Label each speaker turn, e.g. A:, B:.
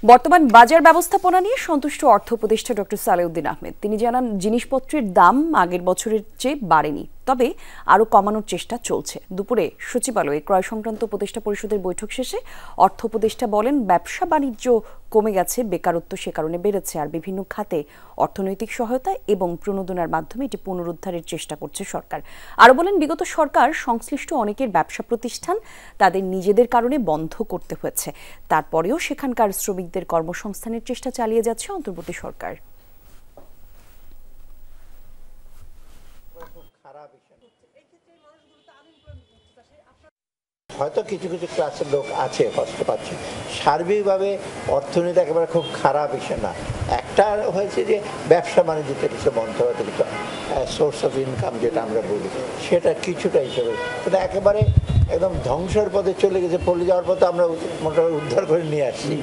A: বর্তমান বাজার ব্যবস্থাপনা নিয়ে সন্তুষ্ট অর্থ উপদেষ্টা ডক্টর সালেউদ্দিন আহমেদ। তিনি জানান, জিনিসপত্রের দাম আগের বছরের চেয়ে বাড়েনি, তবে আরও কমানোর চেষ্টা চলছে। দুপুরে সচিবালয়ে ক্রয় সংক্রান্ত উপদেষ্টা পরিষদের বৈঠক শেষে অর্থ উপদেষ্টা বলেন, ব্যবসা বাণিজ্য কমে গেছে, বেকারত্ব সে কারণে বেড়েছে, আর বিভিন্ন খাতে অর্থনৈতিক সহায়তা এবং প্রণোদনার মাধ্যমে এটি পুনরুদ্ধারের চেষ্টা করছে সরকার। আরও বলেন, বিগত সরকার সংশ্লিষ্ট অনেকের ব্যবসা প্রতিষ্ঠান তাদের নিজেদের কারণে বন্ধ করতে হয়েছে, তারপরেও সেখানকার শ্রমিকদের কর্মসংস্থানের চেষ্টা চালিয়ে যাচ্ছে অন্তর্বর্তী সরকার।
B: হয়তো কিছু কিছু ক্লাসের লোক আছে কষ্ট পাচ্ছে, সার্বিকভাবে অর্থনীতি একেবারে খুব খারাপ বিষয় না। একটা হয়েছে যে ব্যবসা বাণিজ্যতে কিছু বন্ধ হতে কিছু সোর্স অফ ইনকাম যেটা আমরা বলি সেটা কিছুটা হিসেবে, কিন্তু একেবারে একদম ধ্বংসের পথে চলে গেছে, পড়ে যাওয়ার পথে আমরা মোটামুটি উদ্ধার করে নিয়ে আসছি।